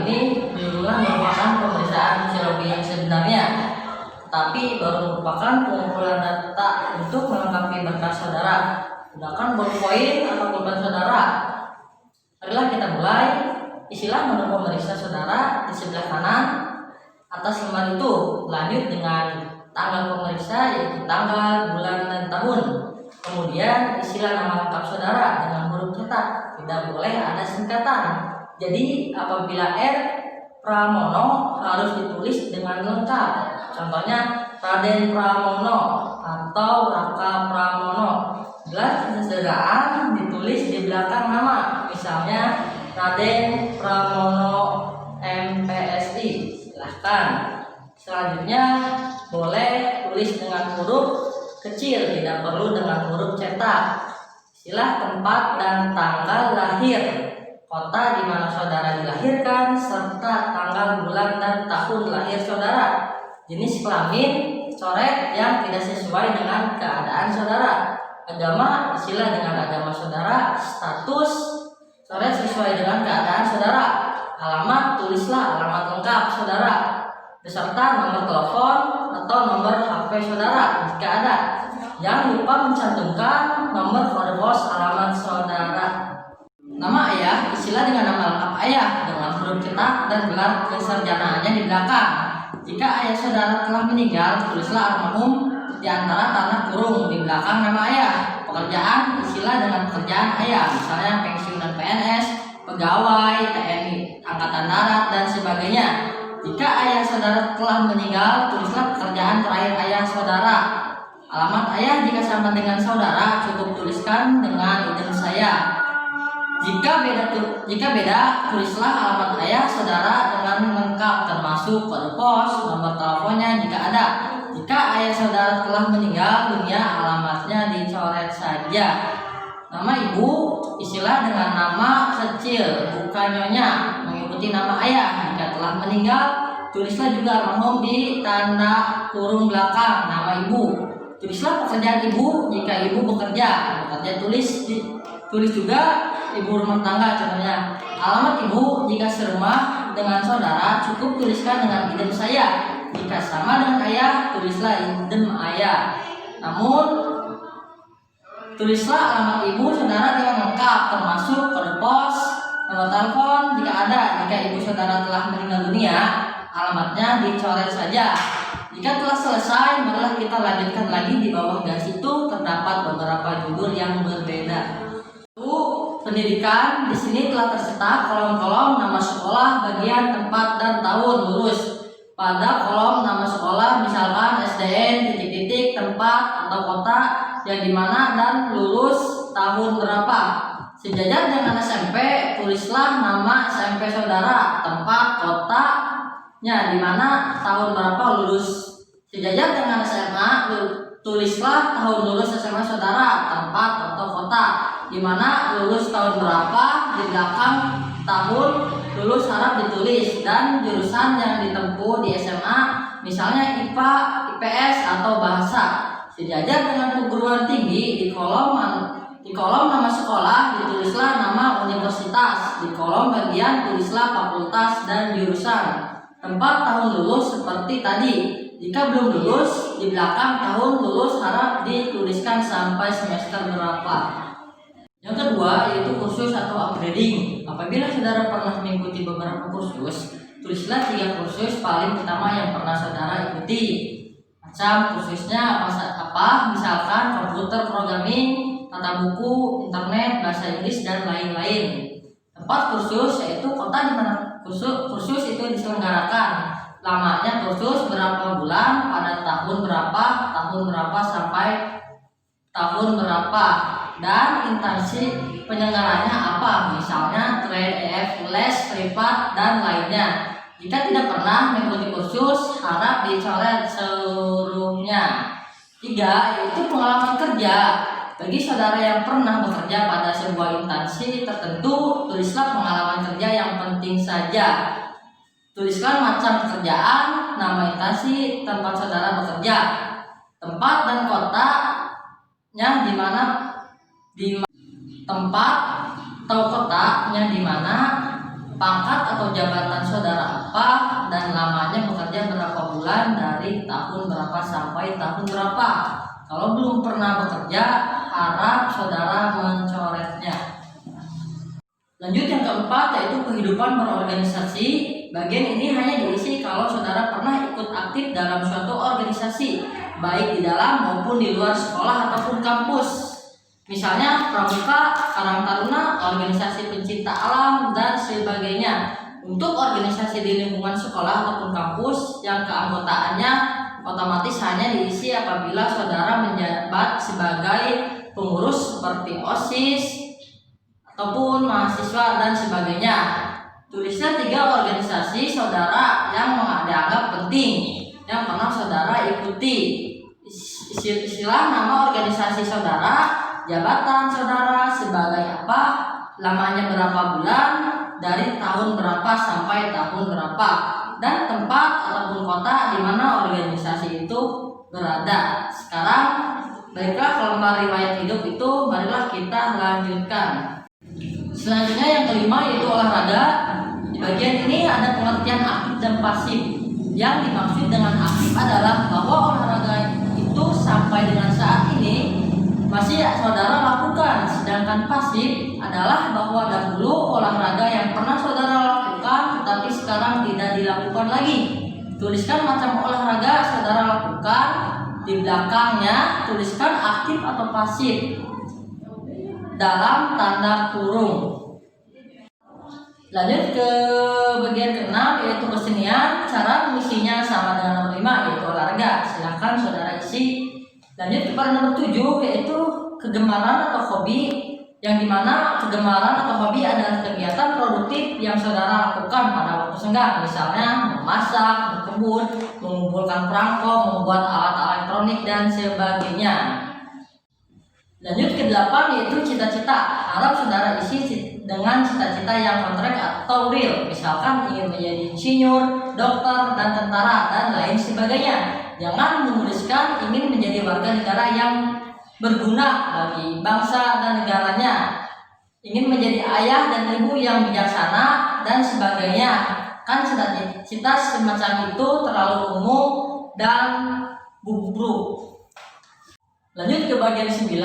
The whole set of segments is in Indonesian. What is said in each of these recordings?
ini dululah merupakan pemeriksaan psikologi yang sebenarnya, tapi baru merupakan pengumpulan data untuk melengkapi berkas saudara. Gunakan ballpoint atau pulpen saudara. Marilah kita mulai. Isilah menu pemeriksa saudara di sebelah kanan atas lembar itu. Lanjut dengan tanggal pemeriksa, yaitu tanggal, bulan, dan tahun. Kemudian isilah nama lengkap saudara dengan huruf cetak. Tidak boleh ada singkatan. Jadi apabila R. Pramono harus ditulis dengan lengkap. Contohnya Raden Pramono atau Raka Pramono. Bila kesederaan ditulis di belakang nama. Misalnya Raden Pramono MPSI. Silahkan. Selanjutnya boleh tulis dengan huruf kecil, tidak perlu dengan huruf cetak. Istilah tempat dan tanggal lahir, kota di mana saudara dilahirkan, serta tanggal, bulan, dan tahun lahir saudara. Jenis kelamin, coret yang tidak sesuai dengan keadaan saudara. Agama, istilah dengan agama saudara. Status, coret sesuai dengan keadaan saudara. Alamat, tulislah alamat lengkap saudara, beserta nomor telepon atau nomor HP saudara jika ada. Jangan lupa mencantumkan nomor kode pos alamat saudara. Nama ayah, istilah dengan nama lengkap ayah dengan huruf cetak dan gelar kesarjanaannya di belakang. Jika ayah saudara telah meninggal, tulislah almarhum di antara tanda kurung di belakang nama ayah. Pekerjaan, istilah dengan pekerjaan ayah, misalnya pensiunan PNS, pegawai TNI Angkatan Darat, dan sebagainya. Jika ayah saudara telah meninggal, tulislah pekerjaan terakhir ayah saudara. Alamat ayah jika sama dengan saudara, cukup tuliskan dengan idem saya. Jika beda, tulislah alamat ayah saudara dengan lengkap, termasuk kode pos, nomor teleponnya jika ada. Jika ayah saudara telah meninggal dunia, alamatnya dicoret saja. Nama ibu, istilah dengan nama kecil, bukan nyonya, mengikuti nama ayah. Jika telah meninggal, tulislah juga almarhum di tanda kurung belakang nama ibu. Tulislah pekerjaan ibu jika ibu bekerja tulis juga ibu rumah tangga contohnya. Alamat ibu jika serumah dengan saudara, cukup tuliskan dengan idem saya. Jika sama dengan ayah, tulislah idem ayah. Namun tulislah alamat ibu saudara dengan lengkap, termasuk kode pos, nomor telepon jika ada. Jika ibu saudara telah meninggal dunia, alamatnya dicoret saja. Jika telah selesai, marilah kita lanjutkan lagi. Di bawah garis itu terdapat beberapa judul yang berbeda. Pendidikan, di sini telah tercetak kolom-kolom nama sekolah, bagian, tempat, dan tahun lulus. Pada kolom nama sekolah, misalkan SDN, titik-titik, tempat atau kota yang dimana, dan lulus tahun berapa. Sejajar dengan SMP, tulislah nama SMP saudara, tempat, kotanya dimana, tahun berapa lulus. Sejajar dengan SMA, tulislah tahun lulus SMA saudara, tempat atau kota dimana, lulus tahun berapa, di belakang tahun lulus harap ditulis, dan jurusan yang ditempuh di SMA, misalnya IPA, IPS, atau bahasa. Sejajar dengan perguruan tinggi, di kolom nama sekolah ditulislah nama universitas, di kolom bagian tulislah fakultas dan jurusan. Tempat tahun lulus seperti tadi. Jika belum lulus, di belakang tahun lulus harap dituliskan sampai semester berapa. Yang kedua yaitu kursus atau upgrading. Apabila saudara pernah mengikuti beberapa kursus, tulislah 3 kursus paling utama yang pernah saudara ikuti. Macam kursusnya apa? Misalkan komputer programming, tata buku, internet, bahasa Inggris, dan lain-lain. Tempat kursus yaitu kota di mana kursus itu diselenggarakan. Lamanya kursus berapa bulan, pada tahun berapa sampai tahun berapa, dan instansi penyelenggaranya apa, misalnya trade, les, privat, dan lainnya. Jika tidak pernah mengikuti kursus, harap dicoret seluruhnya. 3 yaitu pengalaman kerja. Bagi saudara yang pernah bekerja pada sebuah instansi tertentu, tulislah pengalaman kerja yang penting saja. Tuliskan macam pekerjaan, nama instansi tempat saudara bekerja, tempat dan kotanya di mana, tempat atau kotanya di mana, pangkat atau jabatan saudara apa, dan lamanya bekerja berapa bulan dari tahun berapa sampai tahun berapa. Kalau belum pernah bekerja, harap saudara mencoretnya. Lanjut yang keempat, yaitu kehidupan berorganisasi. Bagian ini hanya diisi kalau saudara pernah ikut aktif dalam suatu organisasi, baik di dalam maupun di luar sekolah ataupun kampus. Misalnya Pramuka, Karang Taruna, organisasi pencinta alam, dan sebagainya. Untuk organisasi di lingkungan sekolah ataupun kampus yang keanggotaannya otomatis hanya diisi apabila saudara menjabat sebagai pengurus seperti OSIS ataupun mahasiswa dan sebagainya. Tulisnya 3 organisasi saudara yang dianggap penting yang pernah saudara ikuti. Istilah nama organisasi saudara, jabatan saudara sebagai apa, lamanya berapa bulan, dari tahun berapa sampai tahun berapa, dan tempat ataupun kota di mana organisasi itu berada. Sekarang baiklah, ke lembar riwayat hidup itu marilah kita lanjutkan. Selanjutnya yang kelima yaitu olahraga. Di bagian ini ada pengertian aktif dan pasif. Yang dimaksud dengan aktif adalah bahwa olahraga itu sampai dengan saat ini masih saudara lakukan. Sedangkan pasif adalah bahwa dahulu olahraga yang pernah saudara lakukan tetapi sekarang tidak dilakukan lagi. Tuliskan macam olahraga saudara lakukan, di belakangnya tuliskan aktif atau pasif dalam tanda kurung. Lanjut ke bagian ke-6 yaitu kesenian. Cara mengisinya sama dengan nomor 5 yaitu olahraga. Silahkan saudara isi. Lanjut kepada nomor 7 yaitu kegemaran atau hobi, yang dimana kegemaran atau hobi adalah kegiatan produktif yang saudara lakukan pada waktu senggang. Misalnya memasak, berkebun, mengumpulkan perangko, membuat alat elektronik, dan sebagainya. Lanjut ke-8 yaitu cita-cita. Harap saudara isi dengan cita-cita yang kontrak atau real. Misalkan ingin menjadi insinyur, dokter, dan tentara, dan lain sebagainya. Jangan menuliskan ingin menjadi warga negara yang berguna bagi bangsa dan negaranya, ingin menjadi ayah dan ibu yang bijaksana, dan sebagainya. Kan cita-cita semacam itu terlalu umum dan buruk. Lanjut ke bagian 9.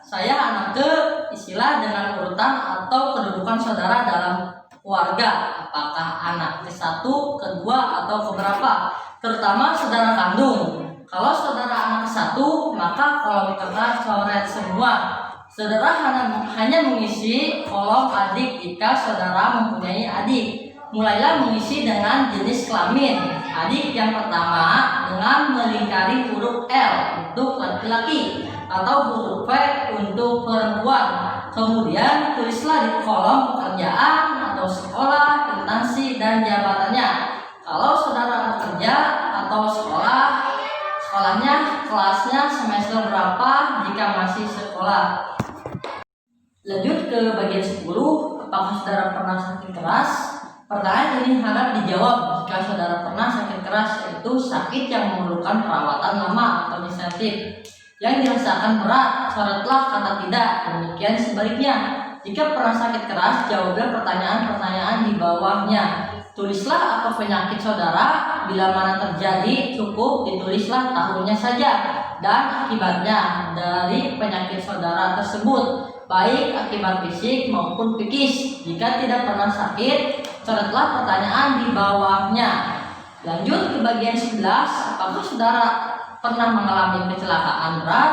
Saya anak ke, istilah dengan urutan atau kedudukan saudara dalam keluarga. Apakah anak ke-1, ke-2, atau keberapa? Terutama saudara kandung. Kalau saudara anak ke-1, maka kolom kertas coret semua. Saudara hanya mengisi kolom adik jika saudara mempunyai adik. Mulailah mengisi dengan jenis kelamin. Adik yang pertama dengan melingkari huruf L untuk laki-laki atau huruf V untuk perempuan. Kemudian tulislah di kolom pekerjaan atau sekolah, instansi, dan jabatannya. Kalau saudara bekerja atau sekolahnya, kelasnya, semester berapa jika masih sekolah. Lanjut ke bagian 10. Apakah saudara pernah sakit keras? Pertanyaan ini harap dijawab jika saudara pernah sakit keras, yaitu sakit yang memerlukan perawatan lama atau insentif. Yang dirasakan berat, coretlah kata tidak. Demikian sebaliknya. Jika pernah sakit keras, jawablah pertanyaan-pertanyaan di bawahnya. Tulislah apa penyakit saudara, bila mana terjadi cukup ditulislah tahunnya saja dan akibatnya dari penyakit saudara tersebut, baik akibat fisik maupun psikis. Jika tidak pernah sakit, coretlah pertanyaan di bawahnya. Lanjut ke bagian 11. Apakah saudara pernah mengalami kecelakaan berat?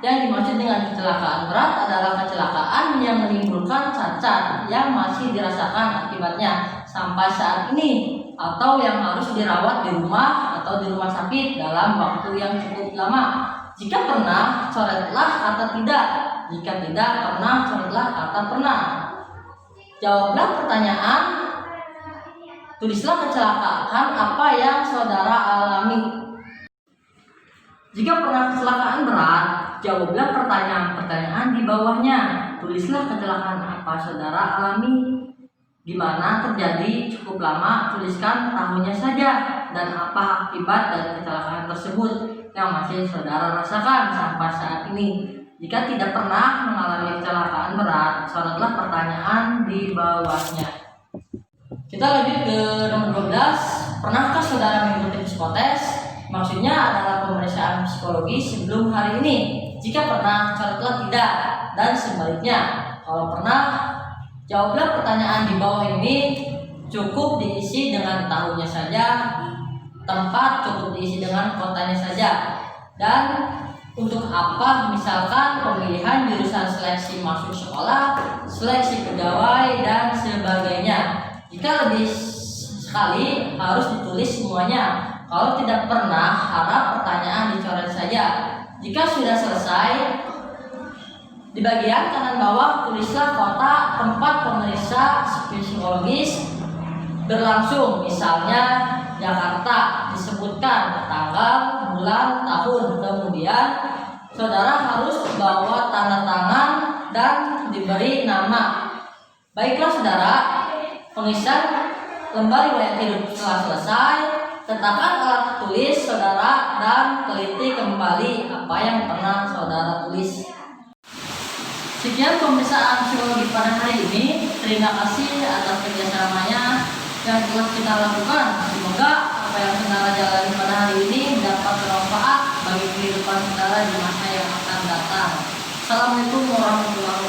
Yang dimaksud dengan kecelakaan berat adalah kecelakaan yang menimbulkan cacat yang masih dirasakan akibatnya sampai saat ini, atau yang harus dirawat di rumah atau di rumah sakit dalam waktu yang cukup lama. Jika pernah, coretlah kata tidak. Jika tidak pernah, coretlah kata pernah. Jawablah pertanyaan. Tulislah kecelakaan apa yang saudara alami. Jika pernah kecelakaan berat, jawablah pertanyaan-pertanyaan di bawahnya. Tulislah kecelakaan apa saudara alami, di mana terjadi cukup lama, tuliskan tahunnya saja, dan apa akibat dari kecelakaan tersebut yang masih saudara rasakan sampai saat ini. Jika tidak pernah mengalami kecelakaan berat, coretlah pertanyaan di bawahnya. Kita lanjut ke nomor 12. Pernahkah saudara mengikuti psikotes? Maksudnya adalah pemeriksaan psikologi sebelum hari ini. Jika pernah, catatlah tidak, dan sebaliknya. Kalau pernah, jawablah pertanyaan di bawah ini. Cukup diisi dengan tahunnya saja, tempat cukup diisi dengan kotanya saja, dan untuk apa, misalkan pemilihan jurusan seleksi masuk sekolah, seleksi pegawai, dan sebagainya. Jika lebih sekali harus ditulis semuanya. Kalau tidak pernah, harap pertanyaan dicoret saja. Jika sudah selesai, di bagian kanan bawah tulislah kota tempat pemeriksa psikologis berlangsung. Misalnya Jakarta, disebutkan tanggal, bulan, tahun. Kemudian saudara harus bawa tanda tangan dan diberi nama. Baiklah saudara, pengisian lembar riwayat hidup telah selesai. Letakkan alat tulis saudara dan teliti kembali apa yang pernah saudara tulis. Sekian pemeriksaan psikologi pada hari ini. Terima kasih atas kerjasamanya yang telah kita lakukan. Semoga apa yang saudara jalani pada hari ini dapat bermanfaat bagi kehidupan saudara di masa yang akan datang. Assalamualaikum warahmatullahi wabarakatuh.